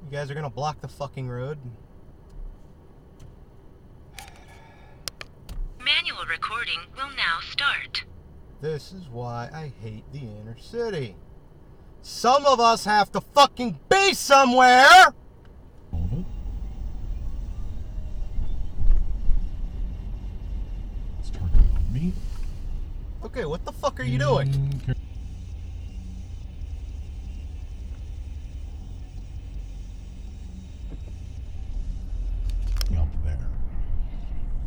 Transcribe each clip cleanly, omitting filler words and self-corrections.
You guys are gonna block the fucking road? Manual recording will now start. This is why I hate the inner city. Some of us have to fucking be somewhere! It's targeted on me. Okay, what the fuck are you doing? Okay. Up there.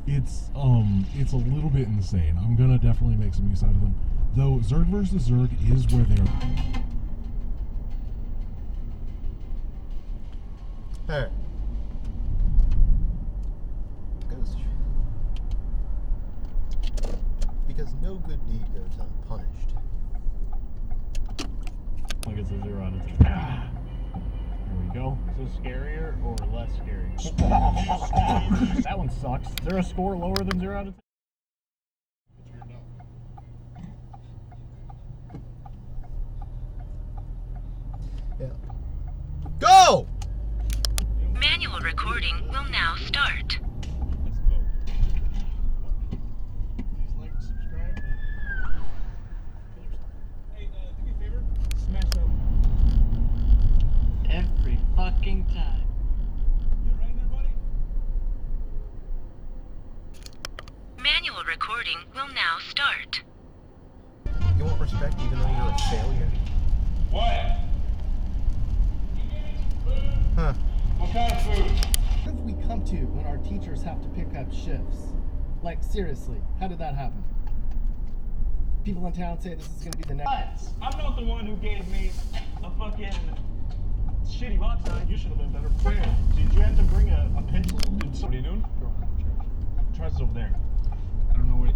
It's a little bit insane. I'm gonna definitely make some use out of them. Though Zerg versus Zerg is where they're. Hey. Because no good deed goes unpunished. I guess a 0 out of 10. There we go. So scarier or less scary? That one sucks. Is there a score lower than 0 out of 10? Yeah. Go! Manual recording will now start. Let's vote. Please like, subscribe. Hey, do me a favor. Smash that one. Every fucking time. You alright there, buddy? Manual recording will now start. You want respect even though you're a failure? What? Huh. What kind of food? What have we come to when our teachers have to pick up shifts? Like, seriously, how did that happen? People in town say this is going to be the next... I'm not the one who gave me a fucking shitty box sign. You should have been better prepared. Did you have to bring a pencil? What are you doing? Try this over there. I don't know what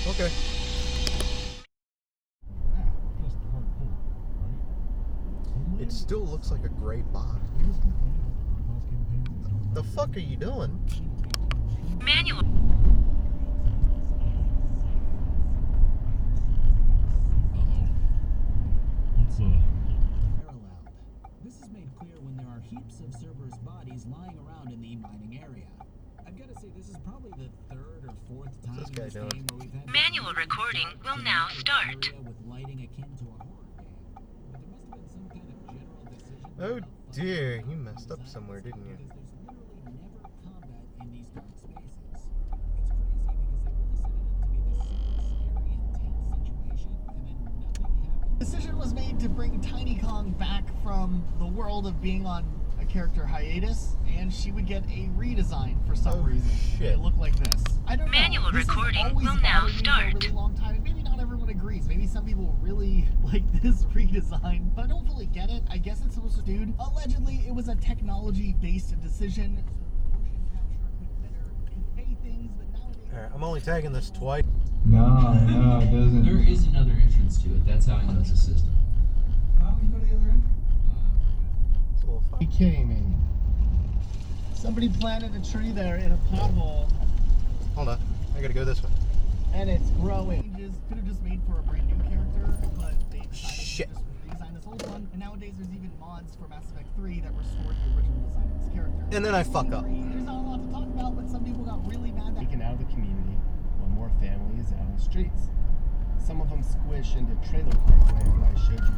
Okay. Just hardcore, right? It still looks like a gray box. The fuck are you doing? Manual. Let's Paralleled. This is made clear when there are heaps of Cerberus bodies lying around in the mining area. I've got to say this is probably the third or fourth time What's this guy in this doing? game where we've had Manual recording will now start. with lighting akin to a horror game. But there must have been some kind of general decision. Oh dear, you messed up somewhere, didn't you? Because there's literally never combat in these dark spaces. It's crazy because they really set it up to be this super scary, intense situation, and then nothing happens. Decision was made to bring Tiny Kong back from the world of being on a character hiatus, and she would get a redesign for some Oh, reason. shit. It looked like this. I don't know. Manual This has recording always will now bothered me for a start. really long time, and maybe not everyone agrees. Maybe some people really like this redesign, but I don't fully get it. I guess it's supposed to dude. Allegedly, it was a technology-based decision. Motion capture could better convey things, but nowadays... Alright, I'm only tagging this twice. No, it doesn't. There is another entrance to it. That's how I know it's a system. Why don't we go to the other end? It's a little fun. Are you kidding me? Somebody planted a tree there in a pothole, Hold on, I gotta go this way. and it's growing. Could have just made for a brand new character, but they decided Shit. to just redesign this old one. And nowadays, there's even mods for Mass Effect 3 that restore the original design of this character. And then I fuck up. There's not a lot to talk about, but some people got really mad. Taken out of the community, while more families out on the streets. Some of them squish into trailer park land I showed you